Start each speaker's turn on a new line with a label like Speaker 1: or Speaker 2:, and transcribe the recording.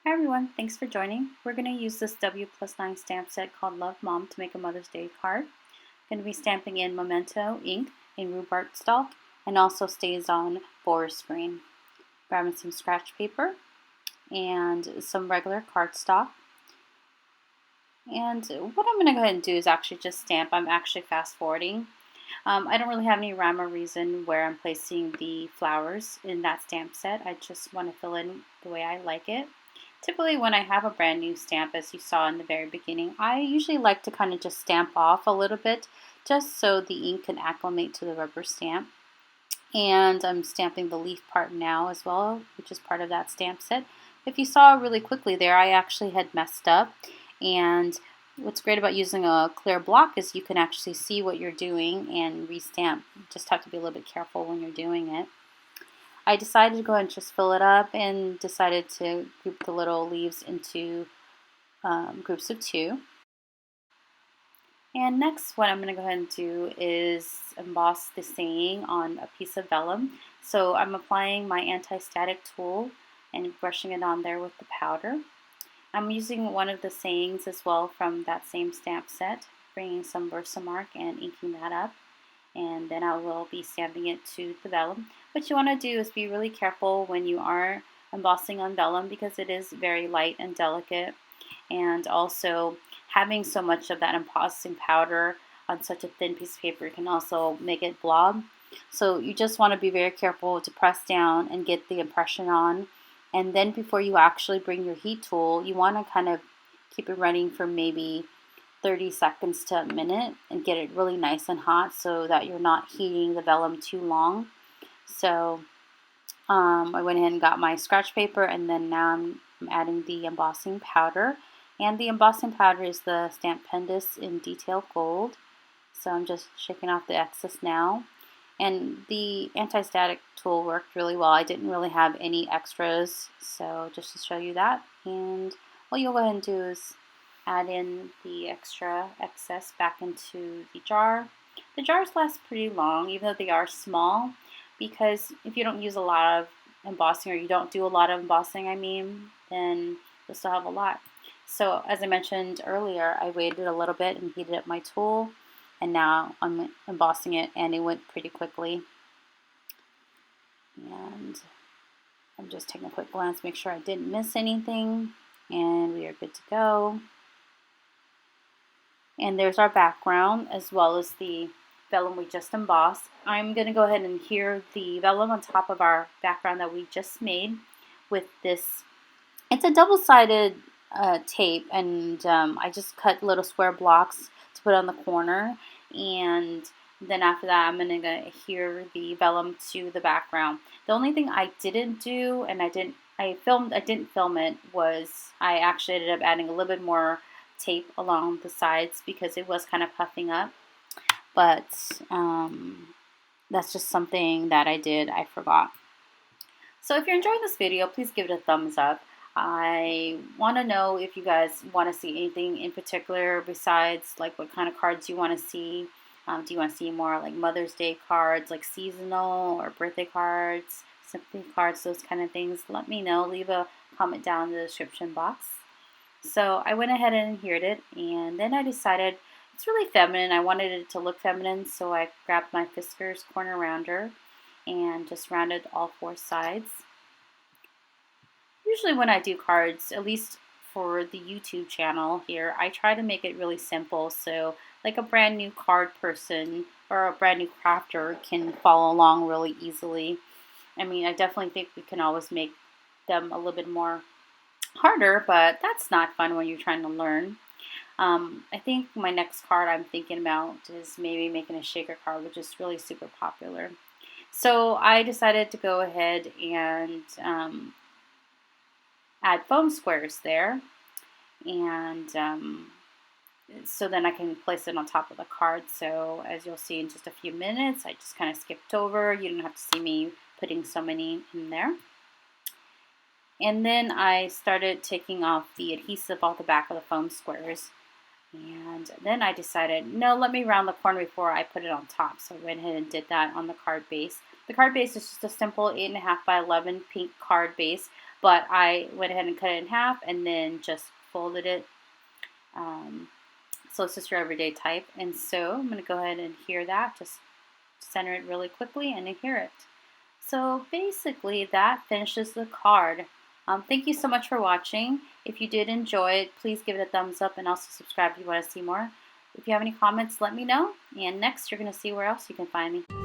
Speaker 1: Hi everyone, thanks for joining. We're going to use this W+9 stamp set called Love Mom to make a Mother's Day card. I'm going to be stamping in Memento ink in rhubarb stalk and also stays on forest green. Grabbing some scratch paper and some regular cardstock. And what I'm going to go ahead and do is actually just stamp. I'm actually fast forwarding. I don't really have any rhyme or reason where I'm placing the flowers in that stamp set. I just want to fill in the way I like it. Typically when I have a brand new stamp, as you saw in the very beginning, I usually like to kind of just stamp off a little bit just so the ink can acclimate to the rubber stamp. And I'm stamping the leaf part now as well, which is part of that stamp set. If you saw really quickly there, I actually had messed up. And what's great about using a clear block is you can actually see what you're doing and restamp. You just have to be a little bit careful when you're doing it. I decided to go ahead and just fill it up and decided to group the little leaves into groups of 2. And next what I'm going to go ahead and do is emboss the saying on a piece of vellum. So I'm applying my anti-static tool and brushing it on there with the powder. I'm using one of the sayings as well from that same stamp set, bringing some Versamark and inking that up. And then I will be stamping it to the vellum. What you want to do is be really careful when you are embossing on vellum because it is very light and delicate, and also having so much of that embossing powder on such a thin piece of paper can also make it blob. So you just want to be very careful to press down and get the impression on, and then before you actually bring your heat tool, you want to kind of keep it running for maybe 30 seconds to a minute and get it really nice and hot so that you're not heating the vellum too long. So I went ahead and got my scratch paper, and then now I'm adding the embossing powder. And the embossing powder is the Stamp Pendus in Detail Gold. So I'm just shaking off the excess now. And the anti-static tool worked really well. I didn't really have any extras, so just to show you that. And what you'll go ahead and do is add in the extra excess back into the jar. The jars last pretty long, even though they are small, because if you don't use a lot of embossing, or you don't do a lot of embossing, then you'll still have a lot. So as I mentioned earlier, I waited a little bit and heated up my tool, and now I'm embossing it, and it went pretty quickly. And I'm just taking a quick glance, make sure I didn't miss anything, and we are good to go. And there's our background as well as the vellum we just embossed. I'm going to go ahead and adhere the vellum on top of our background that we just made with this. It's a double-sided tape, and I just cut little square blocks to put on the corner, and then after that I'm going to adhere the vellum to the background. The only thing I didn't do, and I didn't film it, was I actually ended up adding a little bit more tape along the sides because it was kind of puffing up. But that's just something that I forgot. So if you're enjoying this video, please give it a thumbs up. I want to know if you guys want to see anything in particular besides like what kind of cards you want to see. Do you want to see more like Mother's Day cards, like seasonal or birthday cards, sympathy cards, those kind of things? Let me know. Leave a comment down in the description box. So I went ahead and adhered it, and then I decided it's really feminine. I wanted it to look feminine, so I grabbed my Fiskars corner rounder and just rounded all 4 sides. Usually when I do cards, at least for the YouTube channel here, I try to make it really simple so like a brand new card person or a brand new crafter can follow along really easily. I definitely think we can always make them a little bit more harder, but that's not fun when you're trying to learn. I think my next card I'm thinking about is maybe making a shaker card, which is really super popular. So I decided to go ahead and add foam squares there, and so then I can place it on top of the card. So as you'll see in just a few minutes, I just kind of skipped over. You don't have to see me putting so many in there. And then I started taking off the adhesive off the back of the foam squares. And then I decided, no, let me round the corner before I put it on top. So I went ahead and did that on the card base. The card base is just a simple 8.5 by 11 pink card base. but I went ahead and cut it in half and then just folded it. So it's just your everyday type. And so I'm going to go ahead and adhere that, just center it really quickly and adhere it. So basically that finishes the card. Thank you so much for watching. If you did enjoy it, please give it a thumbs up and also subscribe if you want to see more. If you have any comments, let me know. And next, you're going to see where else you can find me.